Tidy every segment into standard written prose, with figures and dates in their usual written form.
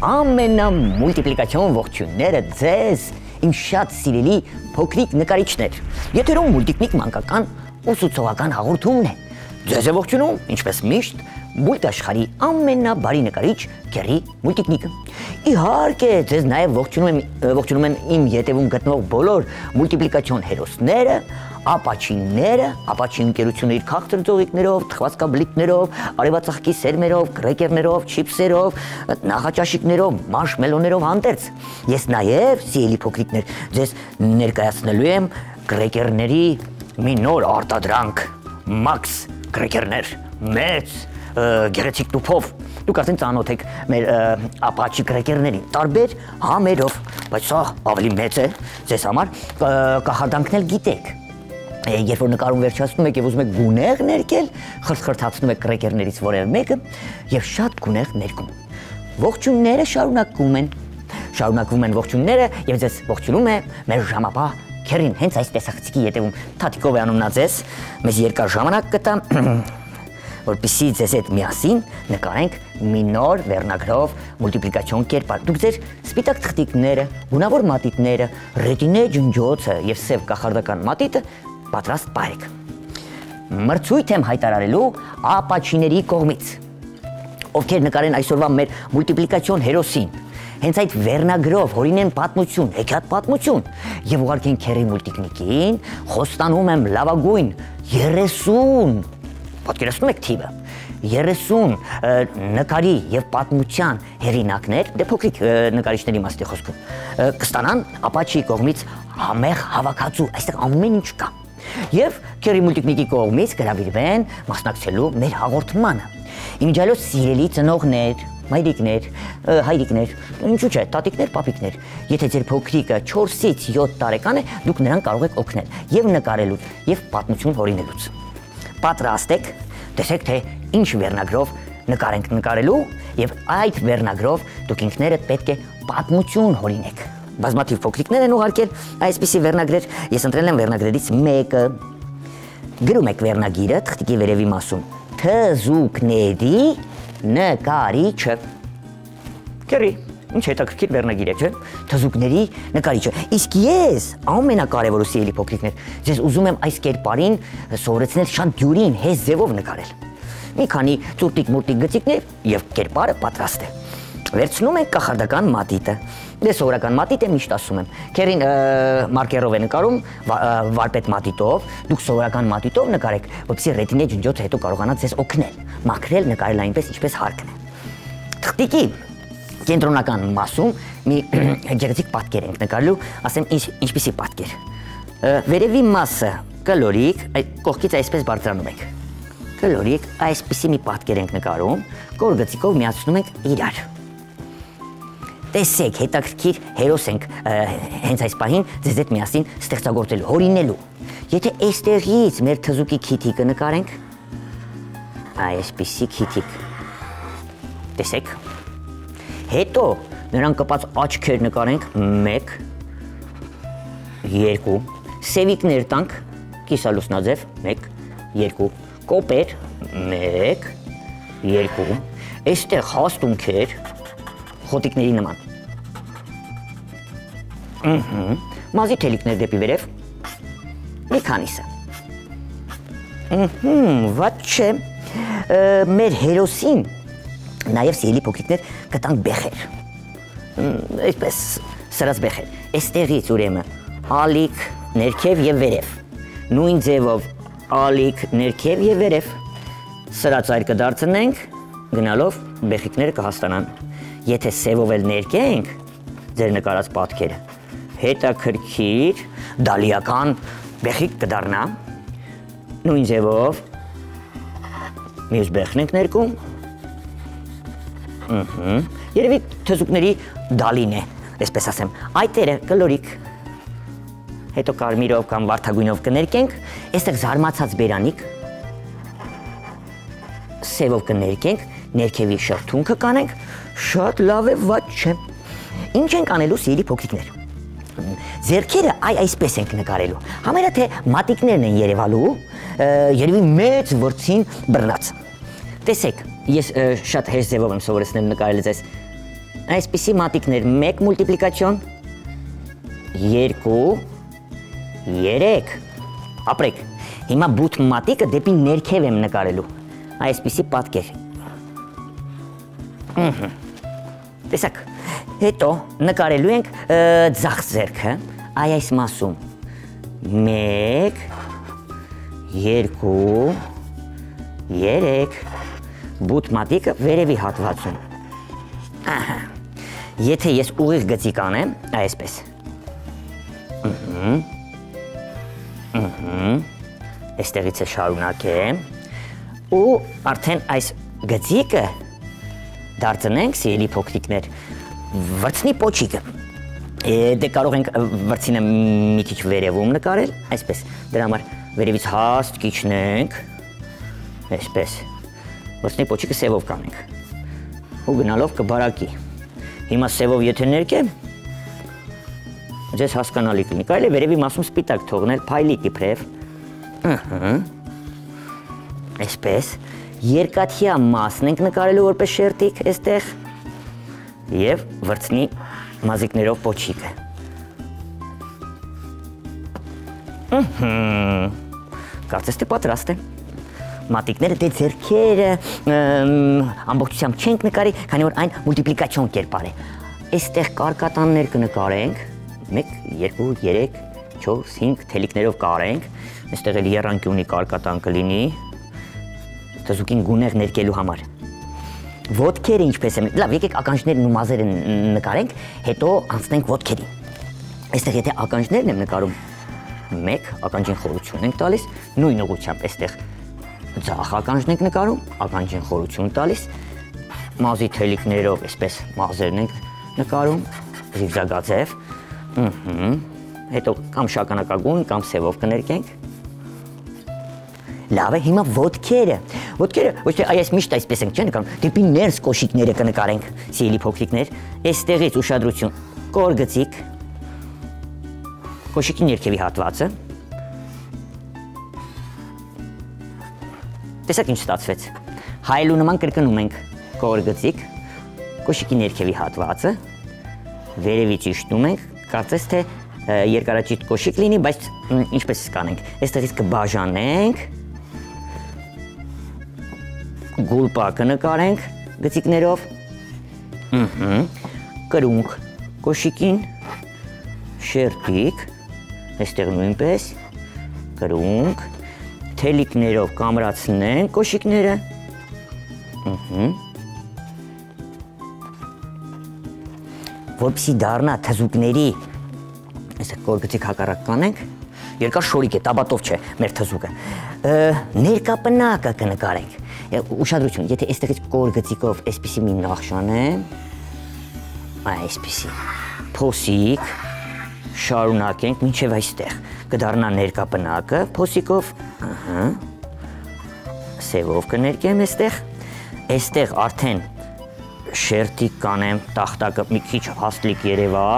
Ամենամուլտիպլիկացիոն ողջույնները ձեզ, իմ շատ սիրելի փոքրիկ նկարիչներ։ Եթերում մուլտիկնիկ մանկական ուսուցողական հաղորդումն է։ Ձեզ է ողջունում, ինչպես միշտ, մուլտաշխարհի ամենաբարի նկարիչ Գերի Մուլտիկնիկը։ Իհարկե, ձեզ նաև ողջունում են իմ ետևում գտնվող բոլոր մուլտիպլիկացիոն հերոսները, ապաչիները, ապաչի ընկերությունը իր քաղցր ձողիկներով, թխվածքաբլիթներով, արևածաղկի սերմերով, կրեկերներով, չիփսերով, նախաճաշիկներով, մարշմելոներով հանդերձ։ Ես նաև, սիրելի փոքրիկներ, ձեզ ներկայացնելու եմ կրեկերների մի նոր արտադրանք, Max կրեկերներ, մեծ գեղեցիկ տուփով։ Դուք արդեն ծանոթ եք մեր ապաչի կրեկերներին, տարբեր համերով, բայց սա ավելի մեծ է ձեզ համար, կախարդանքն էլ գիտեք։ Երբ որ նկարում վերջացնում եք եւ ուզում եք գունեղ ներկել, խրթխրթացնում եք կրեկերներից որևէ մեկը եւ շատ գունեղ ներկում։ Ողջույնները շարունակվում են ողջույնները եւ ձեզ ողջունում է մեր ժամապահ Քերին, հենց այս տեսախցիկի ետևում Թաթիկով է անում նա ձեզ, մեզ երկար ժամանակ կտա, որպեսզի ձեզ հետ միասին նկարենք մի նոր վերնագրով մուլտիպլիկացիոն կերպար։ Դուք ձեր սպիտակ թղթիկները, գունավոր մատիտները, ռետինե ջնջոցը եւ սև կախարդական մատիտը պատրաստ պահեք։ Մրցույթ եմ հայտարարելու ապաչիների կողմից, ովքեր նկարեն այսօրվա մեր մուլտիպլիկացիոն հերոսին, հենց այդ վերնագրով հորինեն պատմություն, հեքիաթ պատմություն եւ ուղարկեն Քերի Մուլտիկնիկին, խոստանում եմ լավագույն 30, պատկերացնում եք թիվը, 30 նկարի եւ պատմության հեղինակներ, դե փոքրիկ նկարիչների մասի խոսքում, կստանան ապաչի կողմից համեղ հավաքածու, այստեղ ամեն ինչ կա։ Եվ Քերի Մուլտիկնիկի կողմից կհրավիրվեն մասնակցելու մեր հաղորդմանը։ Իմիջիալոց սիրելի ծնողներ, մայրիկներ, հայրիկներ, ինչու՞ չէ, տատիկներ, պապիկներ, եթե ձեր փոքրիկը 4-ից 7 տարեկան է, դուք նրան կարող եք օգնել եւ նկարելուց, եւ պատմություն հորինելուց։ Պատրաստ եք, տեսեք թե ինչ վերնագրով նկար ենք նկարելու եւ այդ վերնագրով դուք ինքներդ պետք է պատմություն հորինեք։ Բազմաթիվ փոքրիկներ են ուղարկել այսպիսի վերնագրեր, ես ընտրել եմ վերնագրերից մեկը։ Գրում եք վերնագիրը թղթիկի վերևի մասում թզուկների նկարիչը։ Քերի, ինչ հետաքրքիր վերնագիր է, չէ՞։ Թզուկների նկարիչը։ Իսկ ես ամենակարևորը սիրելի փոքրիկներ, ձեզ ուզում եմ այս կերպարին սովորեցնել շատ դյուրին, հեզ ձևով նկարել։ Մի քանի ծուրտիկ-մուրտիկ գծիկներ եւ կերպարը պատրաստ է։ Վերցնում ենք կախարդական մատիտը։ Դե սովորական մատիտ է միշտ ասում եմ։ Քերին մարկերով է նկարում, վարպետ մատիտով, դուք սովորական մատիտով նկարեք, որպեսզի ռետինե ջնջոցը հետո կարողանա ձեզ օգնել, մաքրել, նկարել այնպես, ինչպես հարկն է։ Թղթիկի կենտրոնական մասում մի գեղեցիկ պատկեր ենք նկարելու, ասեմ ինչպիսի պատկեր։ Վերևի մասը կլորիկ, կողքից այսպես բարձրանում եք։ Կլորիկ, այսպիսի մի պատկեր ենք նկարում, կորգծիկով միացնում ենք իրար։ Տեսեք, հետաքրքիր հերոս ենք հենց այս պահին ձեզ հետ միասին ստեղծագործելու, հորինելու։ Եթե այստեղից մեր թզուկի քիթիկը նկարենք, այսպիսի քիթիկ, տեսեք, հետո նրան կպած աչքեր նկարենք 1, 2, սևիկներ տանք, կիսալուսնաձև 1, 2, կոպեր 1, 2, այստեղ հաստունքեր խոտիկների նման։ Մազի թելիկներ դեպի վերև, մի քանիսը։ Վատ չէ, մեր հերոսին նաև սիրելի փոքրիկներ կտանք բեխեր, այսպես սրած բեխեր, այստեղից ուրեմն ալիք ներքև եւ վերև, նույն ձևով ալիք ներքև եւ վերև, սրած այր կդարձնենք, գնալով բեխիկները կհաստանան։ Եթե սևով էլ ներկենք ձեր նկարած պատկերը, հետաքրքիր դալիական բեխիկ կդառնա, նույն ձևով մյուս բեխն ենք ներկում, երևի թզուկների դալին է, այսպես ասեմ, այտերը կլորիկ, հետո կարմիրով կամ վարդագույնով կներկենք, այստեղ զարմացած բերանիկ, սևով կներկենք, ներքևի շրթուն կկանենք, շատ լավ է, վատ չէ։ Ինչ ենք անելու սիրելի փոքրիկներ։ Ձեռքերը այսպես ենք նկարելու։ Համարյա թե մատիկներն են երևալու, երևի մեծ վրձին բռնած։ Տեսեք, ես շատ հեշտ ձևով եմ սովորեցնել նկարել ձեզ։ Այսպիսի մատիկներ 1 մուլտիպլիկացիոն 2 3 ապրեք։ Հիմա բութ մատիկը դեպի ներքև եմ նկարելու։ Այսպիսի պատկեր։ Տեսակ, հետո նկարելու ենք ձախ ձեռքը, այս մասում 1 2 3 բութ մատիկը վերևի հատվածում։ Եթե ես ուղիղ գծիկ անեմ, այսպես։ Այստեղից է շարունակեմ ու արդեն այս գծիկը դարձնենք սիրելի փոքրիկներ վրձնի պոչիկը։ Դե կարող ենք վրձինը մի քիչ վերևում նկարել, այսպես։ Դրա համար վերևից հաստ կիջնենք, այսպես։ Վրձնի պոչիկը սևով կանենք։ Ու գնալով կբարակի։ Հիմա սևով եթե ներկեմ, ձեզ հասկանալի կլինի։ Կարելի է վերևի մասում սպիտակ թողնել, փայլիկ իբրև։ Այսպես, երկաթյա մասն ենք նկարելու որպես շերտիկ այստեղ և վրձնի մազիկներով պոչիկը։ Կարծես թե պատրաստ է։ Մատիկները դե ձեռքերը ամբողջությամբ չենք նկարի, քանի որ այն մուլտիպլիկացիոն կերպար է։ Այստեղ կարկատաններ կնկարենք, 1, 2, 3, 4, 5 թելիկներով կարենք, այստեղ էլ եռանկյունի կարկատան կլինի, թզուկին գունեղ ներկելու համար։ Ոտքերը ինչպես են, լավ, եկեք ականջներն ու մազերը նկարենք, հետո անցնենք ոտքերին։ Այստեղ եթե ականջներն եմ նկարում, 1 ականջին խորություն ենք տալիս, նույն ուղղությամբ այստեղ ձախ ականջն ենք նկարում, ականջին խորություն տալիս, մազի թելիկներով այսպես մազերն ենք նկարում, զիգզագաձև, հետո կամ շագանակագույն, կամ սևով կներկենք։ Լավ է, հիմա ոտքերը ոչ թե այս միշտ այսպես ենք, չէ՞ նկարում, դեպի ներս կոշիկները կնկարենք, սիրելի փոքրիկներ, այստեղից ուշադրություն, կոր գծիկ, կոշիկի ներքևի հատվածը, տեսակ ինչ ստացվեց, հայելու նման կրկնում ենք, կոր գծիկ, կոշիկի ներքևի հատվածը, վերևից իջնում ենք, կարծես թե երկարաճիտ կոշիկ լինի, բայց ինչպես կանենք, այստեղից կբաժանենք, գուլպա կնկարենք գծիկներով, կրունկ կոշիկին, շերտիկ, այստեղ նույնպես, կրունկ, թելիկներով կամրացնենք կոշիկները, որպեսզի դառնա թզուկների, այստեղ կոր գծիկ հակառակ կանենք, երկար շորիկ է, տաբատով չէ մեր թզուկը, ներկապնակը կնկարենք, ուշադրություն, եթե այստեղից կոր գծիկով այսպիսի մի նախշան է, այսպիսի, փոսիկ, շարունակենք մինչև այստեղ, կդառնա ներկապնակը փոսիկով, սևով կներկեմ այստեղ արդեն շերտիկ կանեմ, տախտակը մի քիչ հաստլիկ երևա,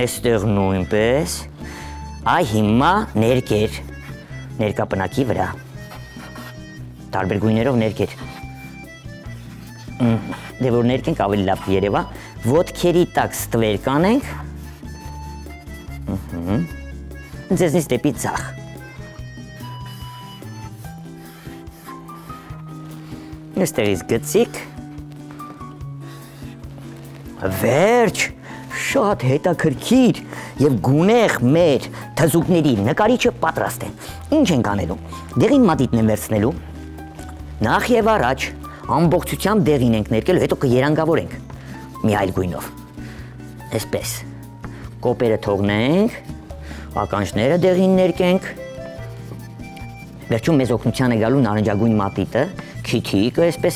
այստեղ նույնպես, այ հիմա ներկեր, ներկապնակի վրա, տարբեր գույներով ներկեր, դե որ ներկենք ավելի լավ երևա, ոտքերի տակ ստվեր կանենք, ձեզնից դեպի ձախ, այստեղից գծիկ, վերջ, շատ հետաքրքիր և գունեղ մեր թզուկների նկարիչը պատրաստ է։ Ինչ ենք անելու, դեղին մատիտն են վերցնելու, նախ և առաջ ամբողջությամբ դեղին ենք ներկելու, հետո կերանգավորենք մի այլ գույնով, այսպես, կոպերը թողնենք, ականջները դեղին ներկենք, վերջում մեզ օգնության է գալու նարնջագույն մատիտը, քիթիկը այսպես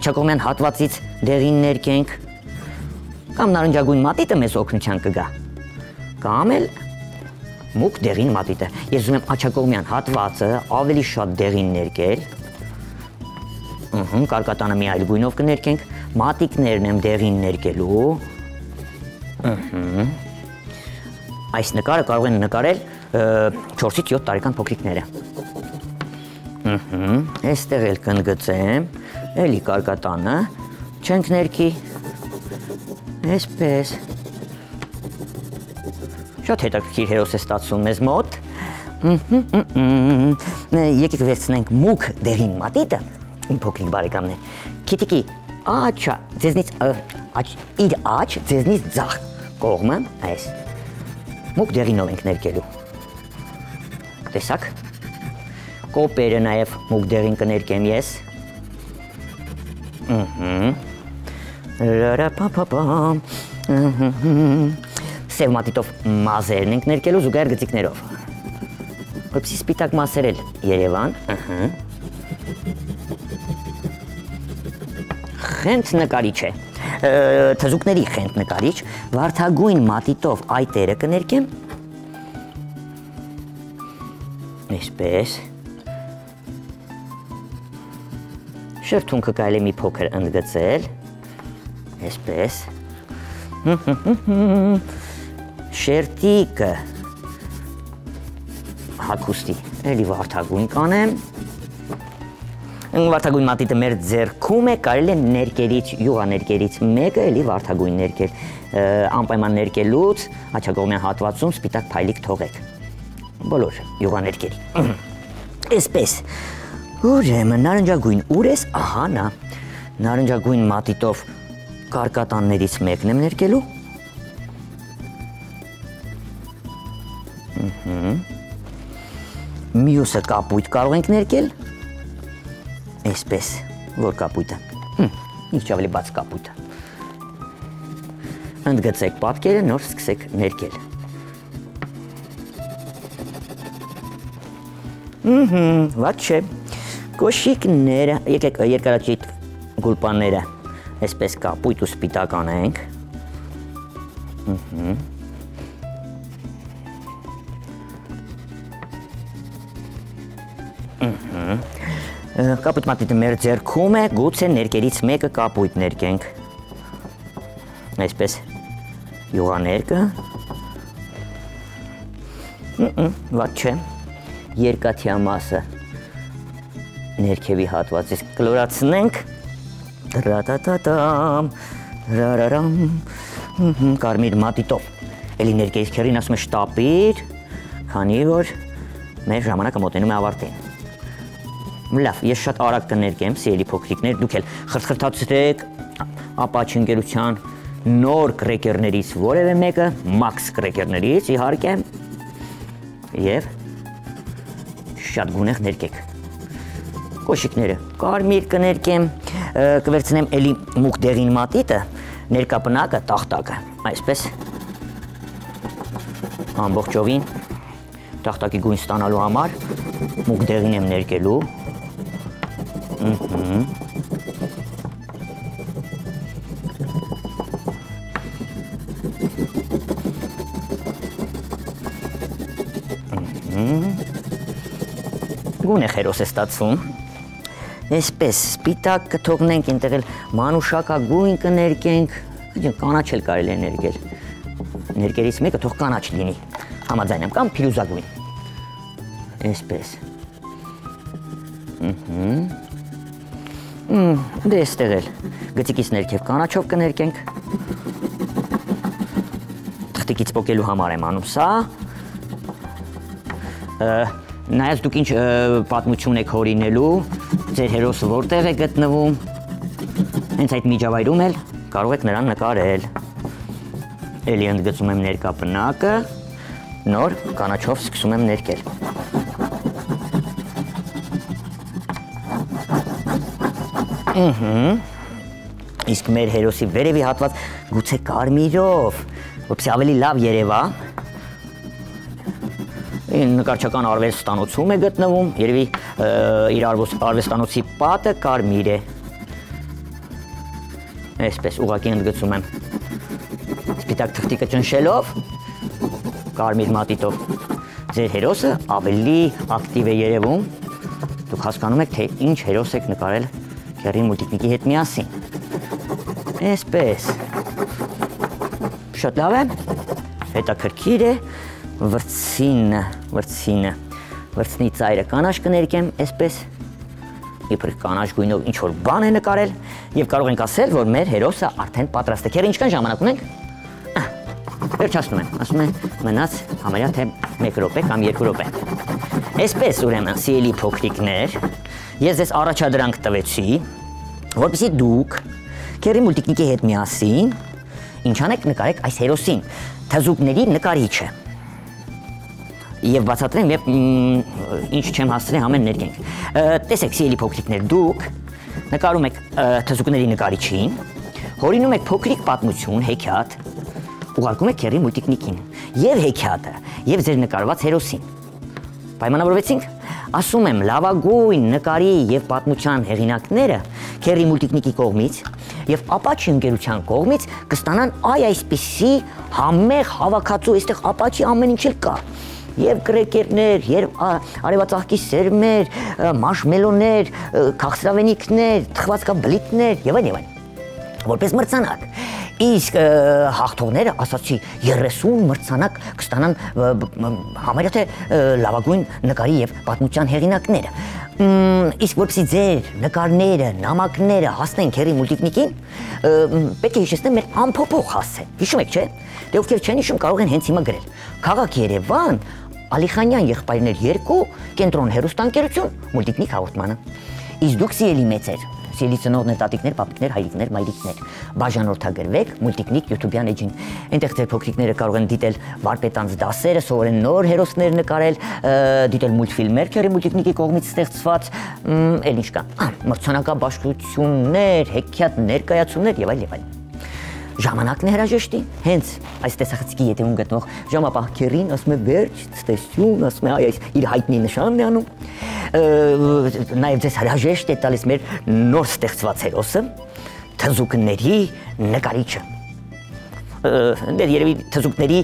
աչակողմյան հատվածից դեղին ներկենք, Կամ նարնջագույն մատիտը մեզ օգնության կգա։ Կամ էլ մուգ դեղին մատիտը։ Ես ուզում եմ աջակողմյան հատվածը ավելի շատ դեղին ներկել։ Կարկատանը մի այլ գույնով կներկենք, մատիկներն եմ դեղին ներկելու։ Այս նկարը կարող են նկարել 4-ից 7 տարեկան փոքրիկները։ Այստեղ էլ կընդգծեմ, էլի կարկատանը, չենք ներկի, այսպես։ Շատ հետաքրքիր հերոս է ստացվում մեզ մոտ։ Եկեք վերցնենք մուգ դեղին մատիտը, իմ փոքրիկ բարեկամներ։ Քիթիկի աչա, ձեզնից իր աչ, ձեզնից ձախ կողմը, այս։ Մուգ դեղինով ենք ներկելու։ Տեսակ։ Կոպերը նաև մուգ դեղին կներկեմ ես։ Ռարապապապամ։ Սև մատիտով մազերն ենք ներկելու զուգահեռ գծիկներով։ Որպեսզի սպիտակ մասեր էլ Երևան։ Խենթ նկարիչ է, թզուկների խենթ նկարիչ, վարդագույն մատիտով այտերը կներկեմ։ Այսպես։ Շրթունքը կարելի է մի փոքր ընդգծել։ Այսպես։ Շերտիկը հագուստի էլի վարդագույն կանեմ։ Վարդագույն մատիտը մեր ձեռքում է, կարելի է ներկերից, յուղաներկերից մեկը էլի վարդագույն ներկել։ Անպայման ներկելուց աջակողմյան հատվածում սպիտակ փայլիկ թողեք։ Բոլոր յուղաներկերի։ Այսպես։ Ուրեմն նարնջագույն ուր ես, ահա նա։ Նարնջագույն մատիտով կարկատաններից մեկն եմ ներկելու։ Մյուսը կապույտ կարող ենք ներկել։ Այսպես, որ կապույտը, ինչ ավելի բաց կապույտը։ Ընդգծեք պատկերը, նոր սկսեք ներկել։ Վատ չէ, կոշիկները, եկեք երկարաճիտ գուլպանները, այսպես կապույտ ու սպիտակ անենք։ Կապույտ մատիտը մեր ձեռքում է, գուցե ներկերից մեկը կապույտ ներկենք։ Այսպես յուղաներկը։ Վատ չէ, երկաթյա մասը ներքևի հատվածից կլորացնենք։ Ռատատատամ, ռարարամ, կարմիր մատիտով։ Էլի ներկերից քերին ասում է շտապիր, քանի որ մեր ժամանակը մոտենում է ավարտին։ Լավ, ես շատ արագ կներկեմ, սիրելի փոքրիկներ, դուք էլ խրթխրթացրեք Apache ընկերության նոր կրեկերներից որևէ մեկը, Max կրեկերներից, իհարկե, եւ շատ գունեղ ներկեք։ Կոշիկները կարմիր կներկեմ, կվերցնեմ էլի մուգ դեղին մատիտը, ներկապնակը, տախտակը, այսպես ամբողջովին տախտակի գույն ստանալու համար մուգ դեղին եմ ներկելու։ Գունեղ հերոս է ստացվում։ Այսպես սպիտակ կթողնենք, այնտեղ էլ մանուշակագույն կներկենք, կանաչ էլ կարելի է ներկել։ Ներկերից մեկը թող կանաչ լինի, համաձայն եմ, կամ փիրուզագույն։ Այսպես։ Դե այստեղ էլ գծիկից ներքև կանաչով կներկենք։ Թղթիկից պոկելու համար եմ անում սա։ Նայած դուք ինչ պատմություն եք հորինելու, ձեր հերոսը որտեղ է գտնվում, հենց այդ միջավայրում էլ կարող եք նրան նկարել։ Էլի ընդգծում եմ ներկա պնակը, նոր կանաչով սկսում եմ ներկել։ Իսկ մեր հերոսի վերևի հատված գուցե կարմիրով, որպեսզի ավելի լավ երևա։ Նկարչական արվեստանոցում է գտնվում, երևի իր արվեստանոցի պատը կարմիր է։ Այսպես ուղղակի ընդգծում եմ սպիտակ թղթիկը ճնշելով, կարմիր մատիտով ձեր հերոսը ավելի ակտիվ է երևում, դուք հասկանում եք, թե ինչ հերոս եք նկարել Քերի մուլտիկնիկի հետ միասին։ Այսպես, շատ լավ է, հետաքրքիր է, վրձնի ծայրը կանաչ կներկեմ, այսպես, իբր կանաչ գույնով ինչ-որ բան է նկարել և կարող ենք ասել, որ մեր հերոսը արդեն պատրաստ է։ Քերի ինչքան ժամանակ ունենք։ Վերջացնում եմ, ասում եմ, մնաց համարյա թե 1 րոպե կամ 2 րոպե։ Այսպես ուրեմն, սիրելի փոքրիկներ, ես ձեզ առաջադրանք տվեցի, որպեսզի դուք Քերի մուլտիկնիկի հետ միասին ինչ անեք նկարեք այս հերոսին, թզուկների նկարիչը։ Եվ բացատրեմ, և ինչ չեմ հասցրել ամեն ներկենք։ Տեսեք, սիրելի փոքրիկներ, դուք նկարում եք թզուկների նկարիչին, հորինում եք փոքրիկ պատմություն, հեքիաթ, ուղարկում եք Քերի մուլտիկնիկին, և հեքիաթը, և ձեր նկարված հերոսին։ Պայմանավորվեցինք, ասում եմ, լավագույն նկարի և պատմության հեղինակները Քերի մուլտիկնիկի կողմից և Ապաչի ընկերության կողմից կստանան այսպիսի համեղ հավաքածու, այստեղ Ապաչի ամեն ինչ էլ կա։ Եվ կրեկերներ, և արևածաղկի սերմեր, մաշմելոներ, քաղցրավենիքներ, թխվածքաբլիթներ և այլն, որպես մրցանակ։ Իսկ հաղթողները, ասացի, 30 մրցանակ կստանան համարյա թե լավագույն նկարի և պատմության հեղինակները։ Իսկ որպեսզի ձեր նկարները, նամակները հասնեն Քերի մուլտիկնիկին, պետք է հիշեցնեմ մեր ամփոփող հասցեն։ Հիշում եք, չէ՞։ Դե ովքեր չեն հիշում, կարող են հենց հիմա գրել։ Քաղաք Երևան, Ալիխանյան եղբայրներ 2, կենտրոն հեռուստաընկերություն, մուլտիկնիկ հաղորդմանը։ Իսկ դուք սիրելի մեծեր, սիրելի ծնողներ, տատիկներ, պապիկներ, հայրիկներ, մայրիկներ, բաժանորդագրվեք մուլտիկնիկ YouTube-յան էջին։ Այնտեղ ձեր փոքրիկները կարող են դիտել վարպետանց դասերը, սովորեն նոր հերոսներ նկարել, դիտել մուլտֆիլմեր Քերի մուլտիկնիկի կողմից ստեղծված, էլ ինչ կա, մրցանակաբաշխություններ, հեքիաթ ներկայացումներ եւ այլ։ Ժամանակն է հրաժեշտի, հենց այս տեսախցիկի ետևում գտնող ժամապահ Քերին ասում է վերջ, ցտեսություն, ասում է այս իր հայտնի նշանն է անում, նաև ձեզ հրաժեշտ է տալիս մեր նոր ստեղծված հերոսը, թզուկների նկարիչը, երևի թզուկների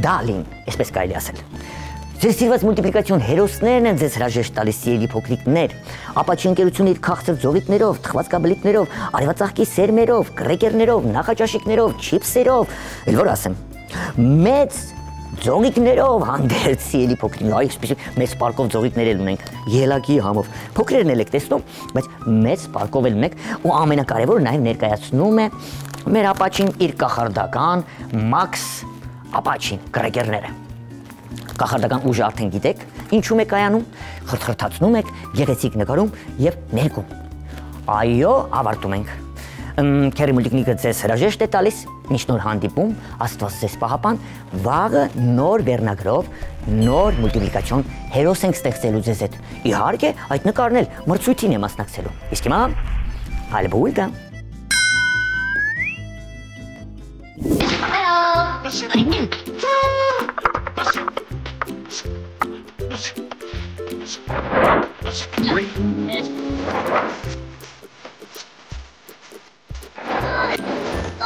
Դալին, այսպես կարելի ասել։ Ձեր սիրված մուլտիպլիկացիոն հերոսներն են ձեզ հրաժեշտ տալիս, սիրելի փոքրիկներ, Ապաչի ընկերությունը իր քաղցր ձողիկներով, թխվածքաբլիթներով, արևածաղկի սերմերով, կրեկերներով, նախաճաշիկներով, չիփսերով, էլ որ ասեմ, մեծ ձողիկներով հանդերձ, սիրելի փոքրիկներ, այսպիսի մեծ պարկով ձողիկներ էլ ունենք, ելակի համով, փոքրերն էլ եք տեսնում, բայց մեծ պարկով էլ ունենք ու ամենակարևորը նաև ներկայացնում է մեր Ապաչին իր կախարդական Մաքս Ապաչին, կրեկերները։ Կախարդական ուժը արդեն գիտեք, ինչում է կայանում, խրթխրթացնում եք, գեղեցիկ նկարում և ներկում։ Այո, ավարտում ենք։ Քերի մուլտիկնիկը ձեզ հրաժեշտ է տալիս, մինչ նոր հանդիպում, Աստված ձեզ պահապան, վաղը նոր վերնագրով, նոր մուլտիպլիկացիոն հերոս ենք ստեղծելու ձեզ հետ։ Իհարկե, այդ նկարն էլ մրցույթին է մասնակցելու։ Իսկ հիմա, ալբույկա։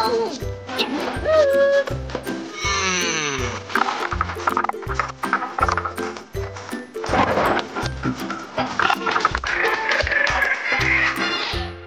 Oh.